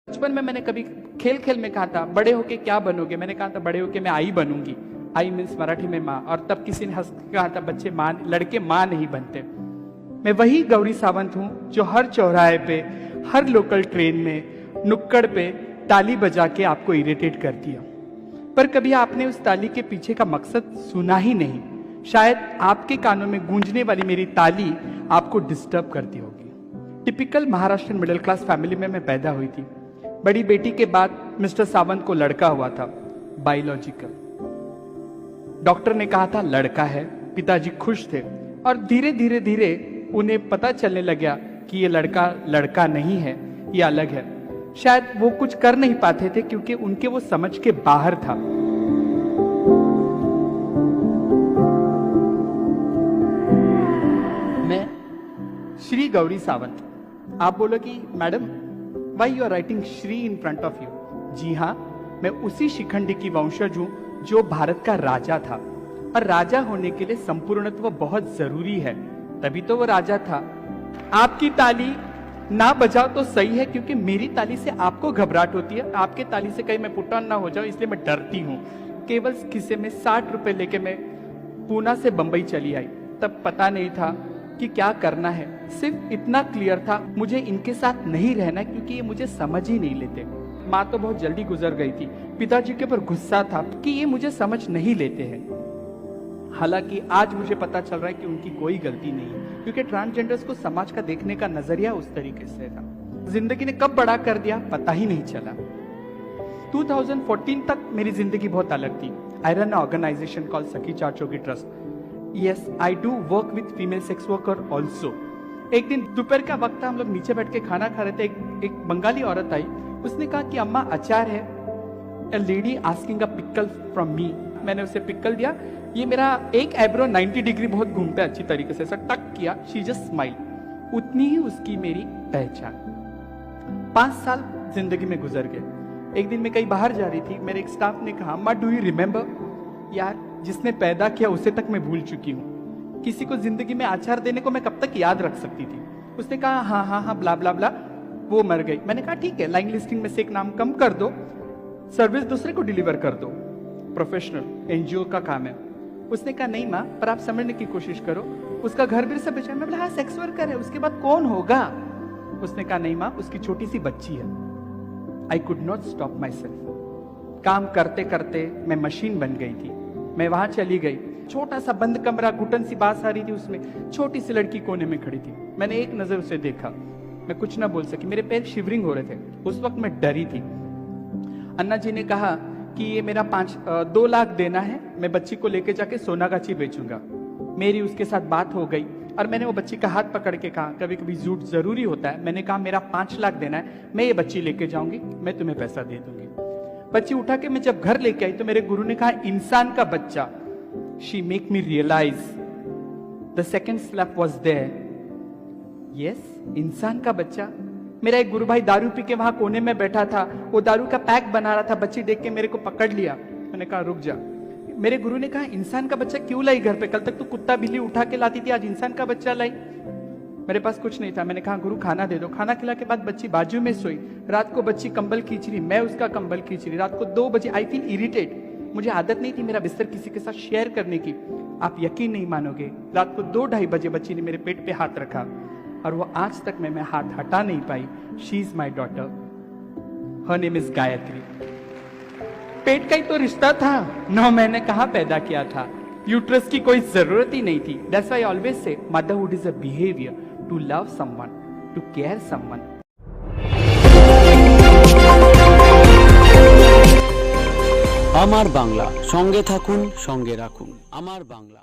बचपन में मैंने कभी खेल खेल में कहा था बड़े होके क्या बनोगे, मैंने कहा था बड़े होके मैं आई बनूंगी। आई मीन्स मराठी में माँ। और तब किसी ने हंस के कहा था बच्चे माँ, लड़के माँ नहीं बनते। मैं वही गौरी सावंत हूँ जो हर चौराहे पे, हर लोकल ट्रेन में, नुक्कड़ पे ताली बजा के आपको इरिटेट करती है। पर कभी आपने उस ताली के पीछे का मकसद सुना ही नहीं। शायद आपके कानों में गूंजने वाली मेरी ताली आपको डिस्टर्ब करती होगी। Typical Maharashtra middle class family में मैं पैदा हुई थी। बड़ी बेटी के बाद मिस्टर सावंत को लड़का हुआ था, बायोलॉजिकल। डॉक्टर ने कहा था लड़का है। पिताजी खुश थे और धीरे धीरे धीरे उन्हें पता चलने लगा कि ये लड़का लड़का नहीं है, ये अलग है। शायद वो कुछ कर नहीं पाते थे क्योंकि उनके वो समझ के बाहर था। मैं श्री गौरी सावंत। आप बोलो कि madam why you are writing Shri in front of you. जी हाँ, मैं उसी शिखंडी की वंशज हूं जो भारत का राजा था। और राजा होने के लिए संपूर्णत्व बहुत जरूरी है, तभी तो वो राजा था। आपकी ताली ना बजाओ तो सही है, क्योंकि मेरी ताली से आपको घबराहट होती है। आपके ताली से कहीं मैं पुट ऑन ना हो जाऊं, इसलिए मैं डरती हूँ। केवल खिसे में 60 रुपए लेके मैं पूना से बंबई चली आई। तब पता नहीं था कि क्या करना है। सिर्फ इतना क्लियर था मुझे इनके साथ नहीं रहना, क्योंकि ये मुझे समझ ही नहीं लेते। माँ तो बहुत जल्दी गुजर गई थी। पिताजी के ऊपर गुस्सा था कि ये मुझे समझ नहीं लेते हैं। हालांकि आज मुझे पता चल रहा है कि उनकी कोई गलती नहीं है, क्योंकि ट्रांसजेंडर्स को समाज का देखने का नजरिया उस तरीके से था। जिंदगी ने कब बड़ा कर दिया पता ही नहीं चला। 2014 तक मेरी जिंदगी बहुत अलग थी। I run organisation called Sakhi Chachogi trust. Yes, I do work with female sex worker also. एक दिन दोपहर का वक्त था, हम लोग नीचे बैठ के खाना खा रहे थे। एक बंगाली औरत आई, उसने कहा कि अम्मा अचार है। A lady asking a pickle from me। मैंने उसे पिकल दिया। ये मेरा एक आईब्रो 90 डिग्री बहुत घूमता है अच्छी तरीके से, ऐसा टक किया। She just smile. उतनी ही उसकी मेरी पहचान। 5 साल जिंदगी में गुजर गए। एक दिन मैं कहीं बाहर जा रही थी, मेरे एक स्टाफ ने कहा अम्मा डू यू रिमेम्बर। यार, जिसने पैदा किया उसे तक मैं भूल चुकी हूँ। किसी को जिंदगी में आचार देने को मैं कब तक याद रख सकती थी। उसने कहा हाँ हाँ हाँ ब्ला ब्ला ब्ला। वो मर गई। मैंने कहा ठीक है, लाइन लिस्टिंग में से एक नाम कम कर दो, सर्विस दूसरे को डिलीवर कर दो। प्रोफेशनल एनजीओ का काम है। उसने कहा नहीं माँ, पर आप समझने की कोशिश करो, उसका घर भी सब बेचा। मैं बोला हाँ, सेक्स वर्कर है, उसके बाद कौन होगा। उसने कहा नहीं माँ, उसकी छोटी सी बच्ची है। I could not stop my self. काम करते करते मैं मशीन बन गई थी। मैं वहां चली गई। छोटा सा बंद कमरा, घुटन सी बात आ रही थी उसमें। छोटी सी लड़की कोने में खड़ी थी। मैंने एक नजर उसे देखा। मैं कुछ ना बोल सकी, मेरे पैर शिवरिंग हो रहे थे। उस वक्त मैं डरी थी। अन्ना जी ने कहा कि ये मेरा 2 लाख देना है, मैं बच्ची को लेके जाके सोनागाची बेचूंगा। मेरी उसके साथ बात हो गई और मैंने वो बच्ची का हाथ पकड़ के कहा, कभी कभी झूठ जरूरी होता है। मैंने कहा मेरा 5 लाख देना है, मैं ये बच्ची लेके जाऊंगी, मैं तुम्हें पैसा दे दूंगी। बच्ची उठा के मैं जब घर लेके आई तो मेरे गुरु ने कहा इंसान का बच्चा। She make me realise the second slap was there. Yes, इंसान का बच्चा। मेरा एक गुरु भाई दारू पी के वहां कोने में बैठा था, वो दारू का पैक बना रहा था। बच्ची देख के मेरे को पकड़ लिया। मैंने कहा रुक जा। मेरे गुरु ने कहा इंसान का बच्चा क्यों लाई घर पे? कल तक तो कुत्ता बिल्ली उठा के लाती थी, आज इंसान का बच्चा लाई। मेरे पास कुछ नहीं था। मैंने कहा गुरु खाना दे दो। खाना खिला के बाद बच्ची बाजू में सोई। रात को बच्ची कंबल खींच रही, मैं उसका कंबल खींच रही। रात को 2 बजे आई फील इरिटेट। मुझे आदत नहीं थी मेरा बिस्तर किसी के साथ शेयर करने की। आप यकीन नहीं मानोगे, रात को 2-2:30 बजे बच्ची ने मेरे पेट पे हाथ रखा और वो आज तक मैं हाथ हटा नहीं पाई। She is my daughter, her name is Gayatri. पेट का ही तो रिश्ता था, 9 महीने कहाँ पैदा किया था। यूट्रस की कोई जरूरत ही नहीं थी। That's why I always say motherhood is a behaviour to love someone, to care someone. আমার বাংলা, সঙ্গে থাকুন, সঙ্গে রাখুন। আমার বাংলা।